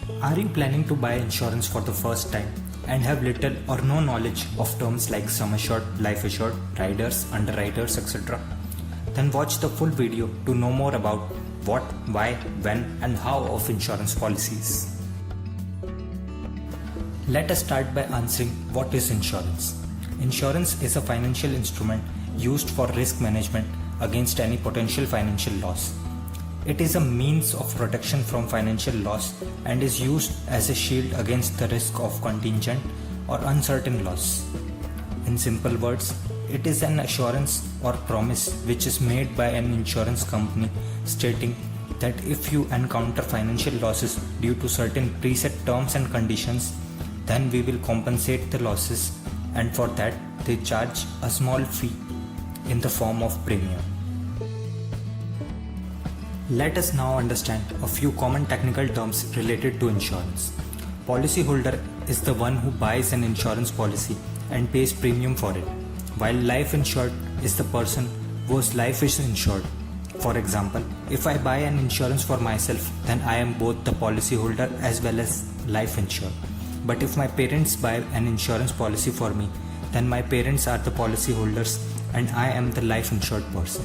Are you planning to buy insurance for the first time and have little or no knowledge of terms like sum assured, life assured, riders, underwriters, etc.? Then watch the full video to know more about what, why, when, and how of insurance policies. Let us start by answering what is insurance. Insurance is a financial instrument used for risk management against any potential financial loss. It is a means of protection from financial loss and is used as a shield against the risk of contingent or uncertain loss. In simple words, it is an assurance or promise which is made by an insurance company stating that if you encounter financial losses due to certain preset terms and conditions, then we will compensate the losses, and for that they charge a small fee in the form of premium. Let us now understand a few common technical terms related to insurance. Policyholder is the one who buys an insurance policy and pays premium for it, while life insured is the person whose life is insured. For example, if I buy an insurance for myself, then I am both the policyholder as well as life insured. But if my parents buy an insurance policy for me, then my parents are the policyholders and I am the life insured person.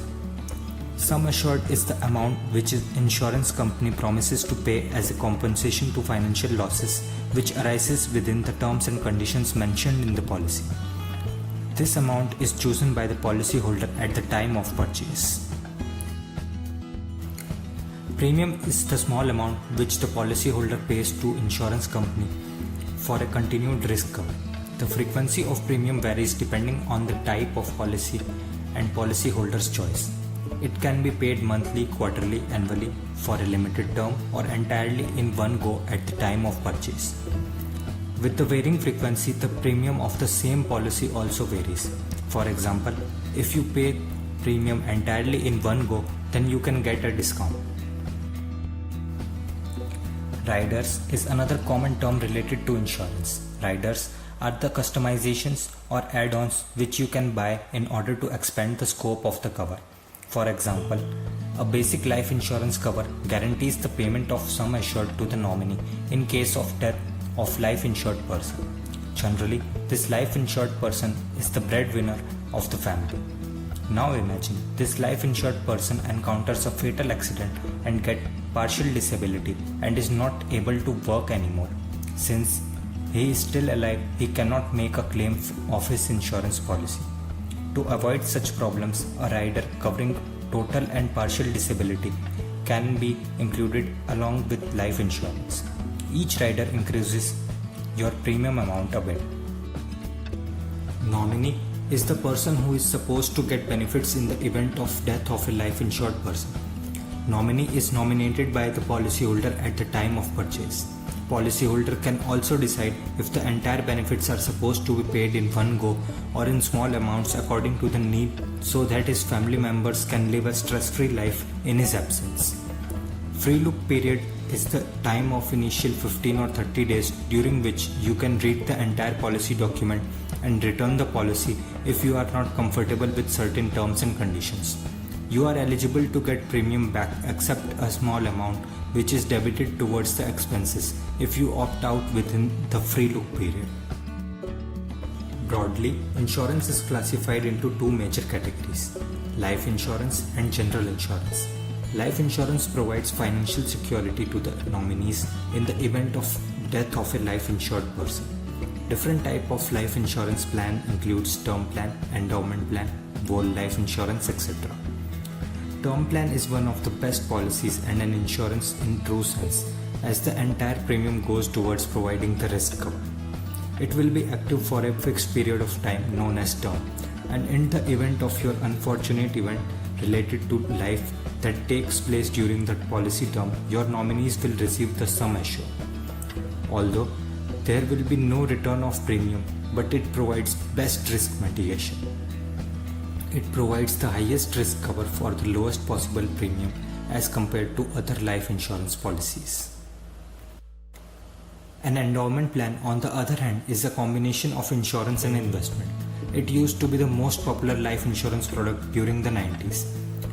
Sum assured is the amount which an insurance company promises to pay as a compensation to financial losses which arises within the terms and conditions mentioned in the policy. This amount is chosen by the policyholder at the time of purchase. Premium is the small amount which the policyholder pays to insurance company for a continued risk cover. The frequency of premium varies depending on the type of policy and policyholder's choice. It can be paid monthly, quarterly, annually, for a limited term, or entirely in one go at the time of purchase. With the varying frequency, the premium of the same policy also varies. For example, if you pay premium entirely in one go, then you can get a discount. Riders is another common term related to insurance. Riders are the customizations or add-ons which you can buy in order to expand the scope of the cover. For example, a basic life insurance cover guarantees the payment of sum assured to the nominee in case of death of life insured person. Generally, this life insured person is the breadwinner of the family. Now imagine this life insured person encounters a fatal accident and gets partial disability and is not able to work anymore. Since he is still alive, he cannot make a claim of his insurance policy. To avoid such problems, a rider covering total and partial disability can be included along with life insurance. Each rider increases your premium amount a bit. Nominee is the person who is supposed to get benefits in the event of death of a life insured person. Nominee is nominated by the policyholder at the time of purchase. Policyholder can also decide if the entire benefits are supposed to be paid in one go or in small amounts according to the need, so that his family members can live a stress-free life in his absence. Free look period is the time of initial 15 or 30 days during which you can read the entire policy document and return the policy if you are not comfortable with certain terms and conditions. You are eligible to get premium back except a small amount which is debited towards the expenses if you opt out within the free look period. Broadly, insurance is classified into two major categories: life insurance and general insurance. Life insurance provides financial security to the nominees in the event of death of a life insured person. Different type of life insurance plan includes term plan, endowment plan, whole life insurance, etc. Term plan is one of the best policies and an insurance in true sense, as the entire premium goes towards providing the risk cover. It will be active for a fixed period of time known as term, and in the event of your unfortunate event related to life that takes place during that policy term, your nominees will receive the sum assured. Although there will be no return of premium, but it provides best risk mitigation. It provides the highest risk cover for the lowest possible premium as compared to other life insurance policies. An endowment plan, on the other hand, is a combination of insurance and investment. It used to be the most popular life insurance product during the 90s.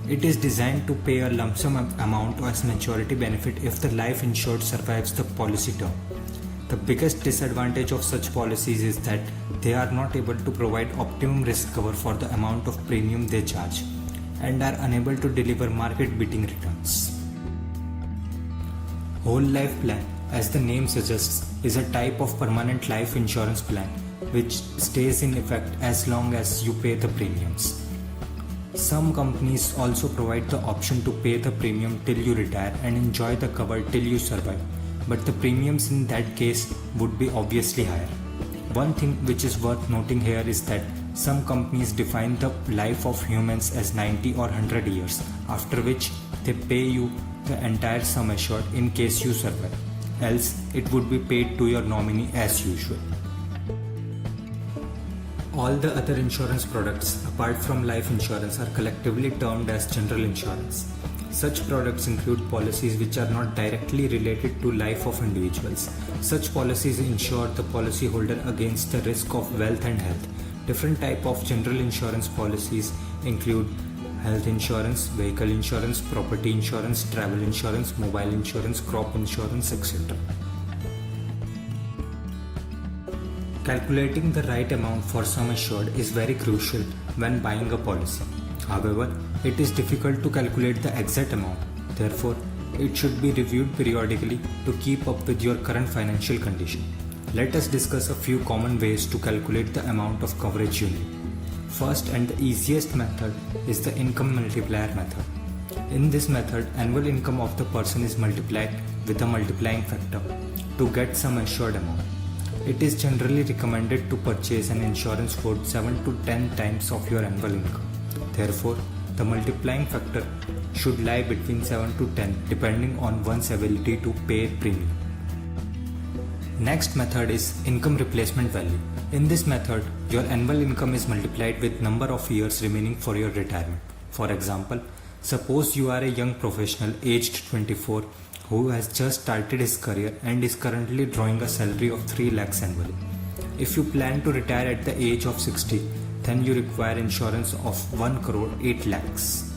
It is designed to pay a lump sum amount as maturity benefit if the life insured survives the policy term. The biggest disadvantage of such policies is that they are not able to provide optimum risk cover for the amount of premium they charge and are unable to deliver market-beating returns. Whole life plan, as the name suggests, is a type of permanent life insurance plan which stays in effect as long as you pay the premiums. Some companies also provide the option to pay the premium till you retire and enjoy the cover till you survive, but the premiums in that case would be obviously higher. One thing which is worth noting here is that some companies define the life of humans as 90 or 100 years, after which they pay you the entire sum assured in case you survive. Else, it would be paid to your nominee as usual. All the other insurance products apart from life insurance are collectively termed as general insurance. Such products include policies which are not directly related to life of individuals. Such policies insure the policyholder against the risk of wealth and health. Different types of general insurance policies include health insurance, vehicle insurance, property insurance, travel insurance, mobile insurance, crop insurance, etc. Calculating the right amount for sum assured is very crucial when buying a policy. However, it is difficult to calculate the exact amount. Therefore, it should be reviewed periodically to keep up with your current financial condition. Let us discuss a few common ways to calculate the amount of coverage you need. First and the easiest method is the income multiplier method. In this method, annual income of the person is multiplied with a multiplying factor to get some assured amount. It is generally recommended to purchase an insurance for 7 to 10 times of your annual income. Therefore, the multiplying factor should lie between 7 to 10 depending on one's ability to pay premium. Next method is income replacement value. In this method, your annual income is multiplied with number of years remaining for your retirement. For example, suppose you are a young professional aged 24 who has just started his career and is currently drawing a salary of 3 lakhs annually. If you plan to retire at the age of 60, then you require insurance of 1 crore 8 lakhs.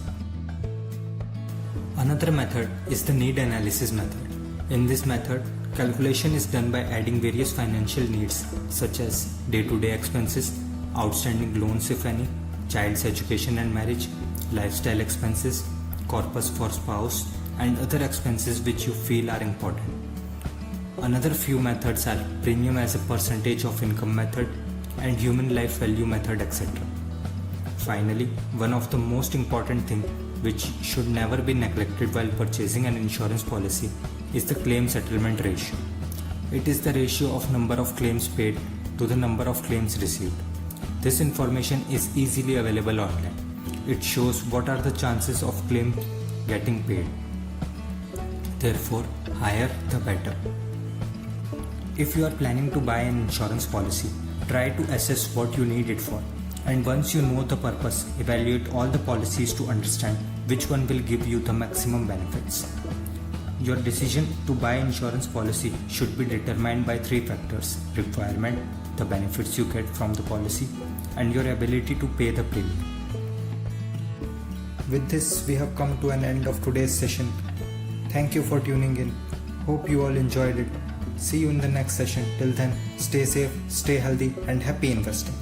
Another method is the need analysis method. In this method, calculation is done by adding various financial needs such as day-to-day expenses, outstanding loans if any, child's education and marriage, lifestyle expenses, corpus for spouse, and other expenses which you feel are important. Another few methods are premium as a percentage of income method and human life value method, etc. Finally, one of the most important things which should never be neglected while purchasing an insurance policy is the claim settlement ratio. It is the ratio of number of claims paid to the number of claims received. This information is easily available online. It shows what are the chances of claim getting paid. Therefore, higher the better. If you are planning to buy an insurance policy, try to assess what you need it for. And once you know the purpose, evaluate all the policies to understand which one will give you the maximum benefits. Your decision to buy insurance policy should be determined by 3 factors: requirement, the benefits you get from the policy, and your ability to pay the premium. With this, we have come to an end of today's session. Thank you for tuning in. Hope you all enjoyed it. See you in the next session. Till then, stay safe, stay healthy, and happy investing.